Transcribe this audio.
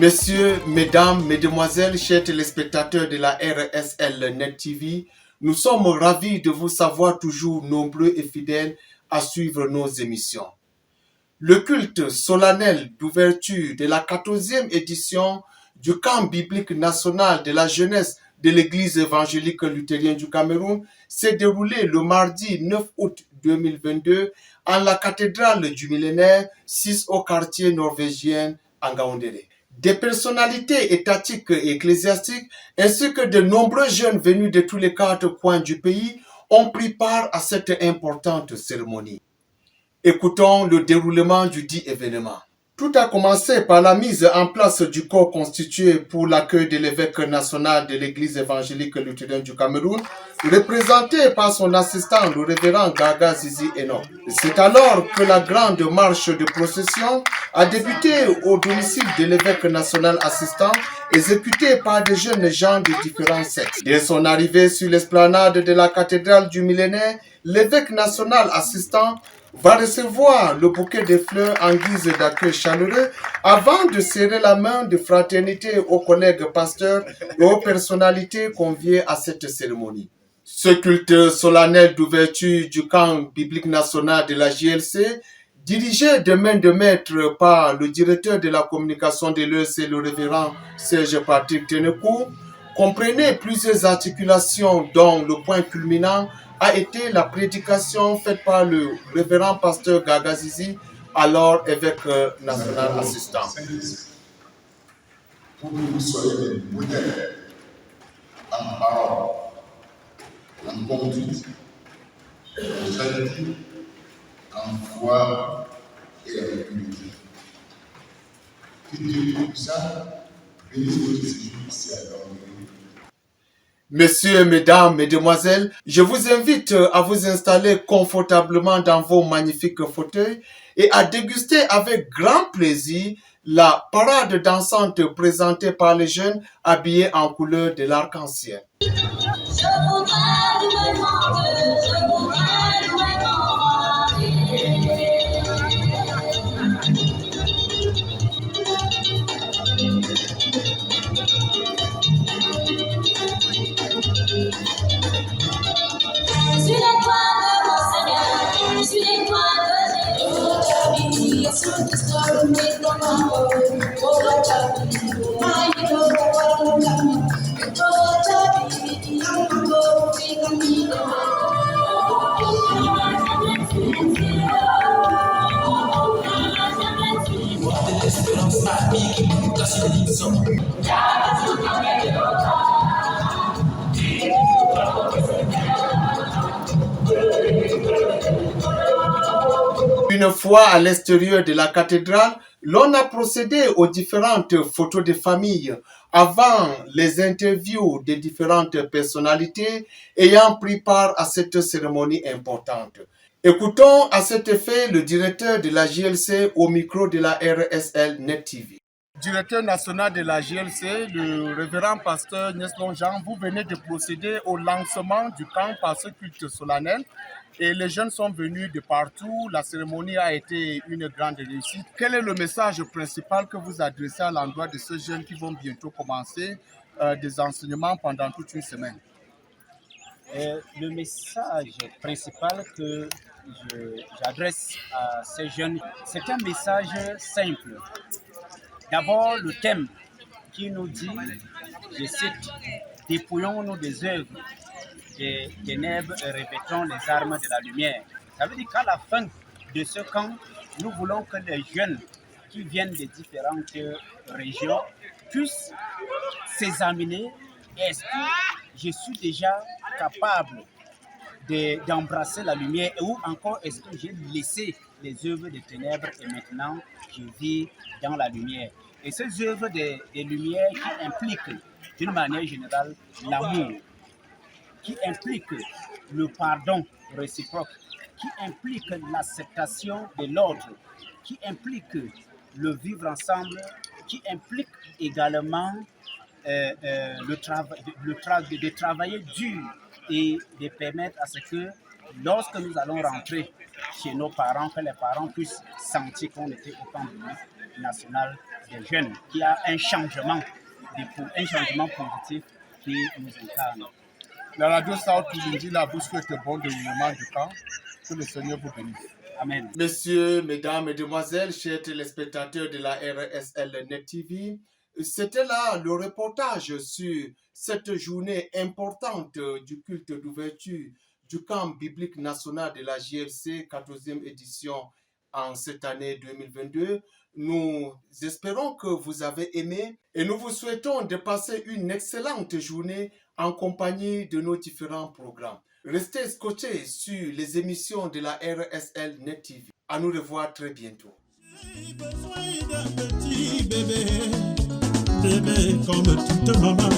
Messieurs, mesdames, mesdemoiselles, chers téléspectateurs de la RSL Net TV, nous sommes ravis de vous savoir toujours nombreux et fidèles à suivre nos émissions. Le culte solennel d'ouverture de la 14e édition du camp biblique national de la jeunesse de l'Église évangélique luthérienne du Cameroun s'est déroulé le mardi 9 août 2022 en la cathédrale du millénaire 6 au quartier norvégien Ngaoundéré. Des personnalités étatiques et ecclésiastiques ainsi que de nombreux jeunes venus de tous les quatre coins du pays ont pris part à cette importante cérémonie. Écoutons le déroulement du dit événement. Tout a commencé par la mise en place du corps constitué pour l'accueil de l'évêque national de l'Église évangélique luthérienne du Cameroun, représenté par son assistant, le révérend Gaga Zizi Enoch. C'est alors que la grande marche de procession a débuté au domicile de l'évêque national assistant, exécuté par des jeunes gens de différents sexes. Dès son arrivée sur l'esplanade de la cathédrale du millénaire, l'évêque national assistant va recevoir le bouquet de fleurs en guise d'accueil chaleureux avant de serrer la main de fraternité aux collègues pasteurs et aux personnalités conviées à cette cérémonie. Ce culte solennel d'ouverture du camp biblique national de la JLC, dirigé de main de maître par le directeur de la communication de l'EC, le révérend Serge Patrick Tenekou, comprenait plusieurs articulations dont le point culminant a été la prédication faite par le révérend pasteur Gaga Zizi, alors évêque national assistant. Pour que vous soyez des modèles en parole, en conduite, en charité, en foi et en humilité. Que Dieu Tout-Puissant bénisse votre séjour ici à Gaoundéré. Messieurs, mesdames, mesdemoiselles, je vous invite à vous installer confortablement dans vos magnifiques fauteuils et à déguster avec grand plaisir la parade dansante présentée par les jeunes habillés en couleur de l'arc-en-ciel. Une fois à l'extérieur de la cathédrale, l'on a procédé aux différentes photos de famille avant les interviews des différentes personnalités ayant pris part à cette cérémonie importante. Écoutons à cet effet le directeur de la JLC au micro de la RSL Net TV. Directeur national de la JLC, le révérend pasteur Neslon Jean, vous venez de procéder au lancement du camp par ce culte solennel. Et les jeunes sont venus de partout. La cérémonie a été une grande réussite. Quel est le message principal que vous adressez à l'endroit de ces jeunes qui vont bientôt commencer des enseignements pendant toute une semaine? Le message principal que j'adresse à ces jeunes, c'est un message simple. D'abord, le thème qui nous dit, je cite, « Dépouillons-nous des œuvres des ténèbres et revêtons les armes de la lumière ». Ça veut dire qu'à la fin de ce camp, nous voulons que les jeunes qui viennent des différentes régions puissent s'examiner. Est-ce que je suis déjà capable d'embrasser la lumière ou encore est-ce que j'ai laissé les œuvres des ténèbres et maintenant je vis dans la lumière. Et ces œuvres des lumières qui impliquent d'une manière générale l'amour, qui implique le pardon réciproque, qui implique l'acceptation de l'autre, qui implique le vivre ensemble, qui implique également de travailler dur et de permettre à ce que lorsque nous allons rentrer chez nos parents, que les parents puissent sentir qu'on était au camp national des jeunes, qui a un changement positif qui nous incarne. La radio South Lindila vous souhaite un bon déroulement du camp. Que le Seigneur vous bénisse. Amen. Messieurs, mesdames, mesdemoiselles, chers téléspectateurs de la RSL Net TV, c'était là le reportage sur cette journée importante du culte d'ouverture du camp biblique national de la JFC, 14e édition en cette année 2022. Nous espérons que vous avez aimé et nous vous souhaitons de passer une excellente journée en compagnie de nos différents programmes. Restez scotchés sur les émissions de la RSL Net TV. À nous revoir très bientôt. J'ai besoin d'un petit bébé, bébé comme toute maman.